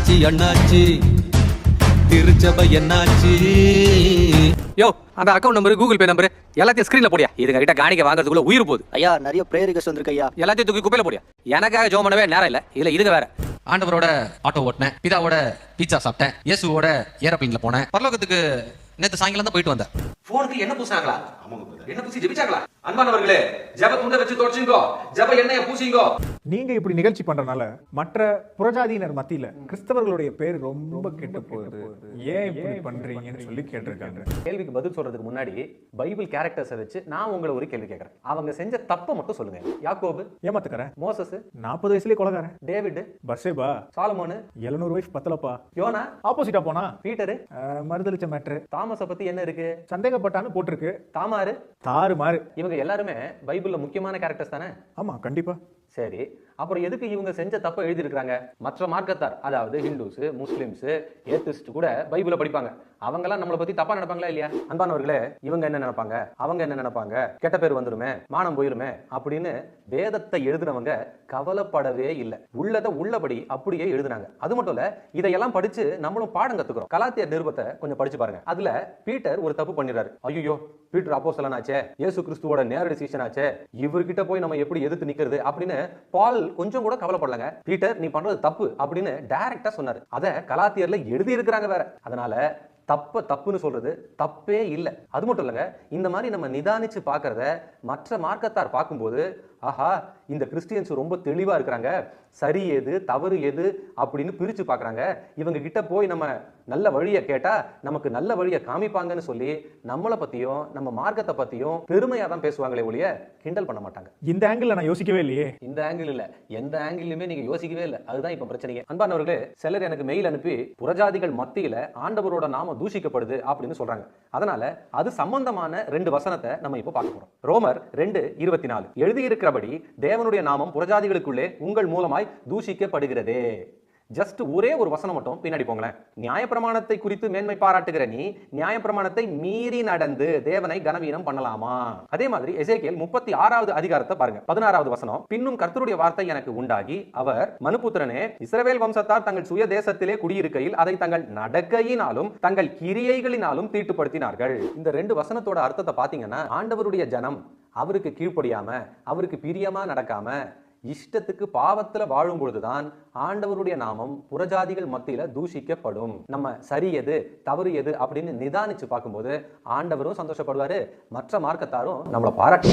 அண்ணாச்சி அண்ணாச்சி திருச்சபை என்னாச்சு. யோ, அந்த account number Google Pay number எல்லாத்தையும் ஸ்கிரீன்ல போடியா. இதுங்க கிட்ட காணிக்க வாங்குறதுக்குள்ள உயிர் போகுது. ஐயா நிறைய பிரேயர் ரிக்வெஸ்ட் வந்திருக்கு ஐயா. எல்லாத்தையும் தூக்கி குப்பையில போடியா. எனக்காக ஜோம் பண்ணவே நேரம் இல்ல. இதுல இதுங்க வேற. ஆண்டவரோட ஆட்டோ ஓட்டினேன், பிதாவோட பீட்சா சாப்பிட்டேன், இயேசுவோட ஏரோப்ளேன்ல போனேன், பரலோகத்துக்கு நேத்து சாயங்காலம் தான் போயிட்டு வந்தேன். போனுக்கு என்ன பூசினாங்களா? என்ன பூசி ஜெபிச்சாங்களா? அன்பானவர்களே, ஜெப துண்டை வச்சு தொடச்சிங்கோ, ஜெப எண்ணெயை பூசிங்கோ. நீங்க இப்படி நிகழ்ச்சி பண்றதுனால மற்ற புறஜாதியினர் மத்தியில கிறிஸ்தவர்களுடைய பேர் ரொம்ப கெட்டு போகுது, ஏன் இப்படி பண்றீங்கன்னு சொல்லி கேட்டிருக்காங்க. கேள்விக்கு பதில் சொல்றதுக்கு முன்னாடி பைபிள் கேரக்டர்ஸை வச்சு நான் உங்களை ஒரு கேள்வி கேட்கறேன். அவங்க செஞ்ச தப்பை மட்டும் சொல்லுங்க. யாக்கோபு ஏமாத்துக்கிறேன், மோசஸ் 40 வயசுலயே கொலகாரன், டேவிட் பர்சேபா, சாலமோனு 700 வயசு பத்தலப்பா, யோனா ஆப்போசிட்டா போனா, பீட்டரு மறுதளிச்ச மேட்ரு, தாமஸை பத்தி என்ன இருக்கு, சந்தேகப்பட்டான்னு போட்டிருக்கு, தாமாரு, தாறு மாறு. இவங்க எல்லாருமே பைபிள்ல முக்கியமான கேரக்டர்ஸ் தானே? ஆமா கண்டிப்பா. சரி, அப்புறம் எதுக்கு இவங்க செஞ்ச தப்ப எழுதியிருக்காங்க? மற்ற மார்க்கத்தார், அதாவது ஹிந்துஸ், முஸ்லிம்ஸ், ஏத்திஸ்ட் கூட பைபிளை படிப்பாங்க. அவங்கெல்லாம் நம்மளை பத்தி தப்பா நினைப்பாங்களா இல்லையா? அன்பானவர்களே, இவங்க என்ன நினைப்பாங்க, அவங்க என்ன நினைப்பாங்க, கெட்ட பேர் வந்துருமே, மானம் போயிருமே அப்படின்னு வேதத்தை எழுதுனவங்க கவலைப்படவே இல்லை. உள்ளதை உள்ளபடி அப்படியே எழுதுனாங்க. அது மட்டும் இல்ல, இதையெல்லாம் படிச்சு நம்மளும் பாடம் கத்துக்கிறோம். கலாத்தியர் நிருபத்தை கொஞ்சம் படிச்சு பாருங்க. அதுல பீட்டர் ஒரு தப்பு பண்ணிடுறாரு. ஐயோ, பீட்டர் அப்போஸ்தலன் ஆச்சே, இயேசு கிறிஸ்துவோட நேரடி சீஷன் ஆச்சே, இவர்கிட்ட போய் நம்ம எப்படி எதிர்த்து நிக்கிறது அப்படின்னு பால் கொஞ்சம் கூட கவலைப்படலங்க. பீட்டர் நீ பண்றது தப்பு அப்படின்னு டைரக்டா சொன்னாரு. அத கலாத்தியர்ல எழுதி இருக்கிறாங்க வேற. அதனால தப்புன்னு சொல்றது தப்பே இல்லை. அது மட்டும் இல்லைங்க, இந்த மாதிரி நம்ம நிதானிச்சு பார்க்கறத மற்ற மார்க்கத்தார் பார்க்கும்போது, ஆஹா இந்த கிறிஸ்டியன்ஸ் ரொம்ப தெளிவா இருக்கிறாங்க, சரி எது தவறு எது அப்படின்னு பிரிச்சு பார்க்கறாங்க, இவங்க கிட்ட போய் நம்ம நல்ல வழியை கேட்டா நமக்கு நல்ல வழியை காமிப்பாங்கன்னு சொல்லி நம்மளை பத்தியும் நம்ம மார்க்கத்தை பத்தியும் பெருமையா தான் பேசுவாங்களே ஒழிய கிண்டல் பண்ண மாட்டாங்க. இந்த ஆங்கிள் நான் யோசிக்கவே இல்லையே. இந்த ஆங்கிள் இல்ல, எந்த ஆங்கிளுமே நீங்க யோசிக்கவே இல்லை. அதுதான் இப்ப பிரச்சனைங்க. அன்பானவர்களே, சிலர் எனக்கு மெயில் அனுப்பி புறஜாதிகள் மத்தியில ஆண்டவரோட நாம தூஷிக்கப்படுது அப்படின்னு சொல்றாங்க. அதனால அது சம்பந்தமான 2 வசனத்தை நம்ம இப்ப பார்க்க போறோம். ரோமர் 2:24 எழுதியிருக்கிறபடி தேவனுடைய நாமம் புறஜாதிகளுக்குள்ளே உங்கள் மூலமாய் தூஷிக்கப்படுகிறதே. ஜஸ்ட் ஒரே ஒரு வசனம் மட்டும் பின்னாடி போங்களேன். நியாயப்பிரமாணத்தை குறித்து மேன்மை பாராட்டுகிற நீ நியாயப்பிரமாணத்தை மீறி நடந்து தேவனை கனவீனம் பண்ணலாமா? அதே மாதிரி எசேக்கியேல் 36வது அதிகாரத்தை பாருங்க, 16வது வசனம். பின்னும் கர்த்தருடைய வார்த்தை எனக்கு உண்டாகி, அவர் மனுபுத்திரனே, இஸ்ரவேல் வம்சத்தார் தங்கள் சுய தேசத்திலே குடியிருக்கையில் அதை தங்கள் நடக்கையினாலும் தங்கள் கிரியைகளினாலும் தீட்டுப்படுத்தினார்கள். இந்த 2 வசனத்தோட அர்த்தத்தை பாத்தீங்கன்னா, ஆண்டவருடைய ஜனம் அவருக்கு கீழ்ப்படியாம, அவருக்கு பிரியமா நடக்காம, இஷ்டத்துக்கு பாவத்துல வாழும் பொழுதுதான் ஆண்டவருடைய நாமம் புறஜாதிகள் மத்தியில தூஷிக்கப்படும். நம்ம சரி எது தவறு எது அப்படின்னு நிதானிச்சு பார்க்கும்போது ஆண்டவரும் சந்தோஷப்படுவாரு, மற்ற மார்க்கத்தாரும் நம்மளை பாராட்டு.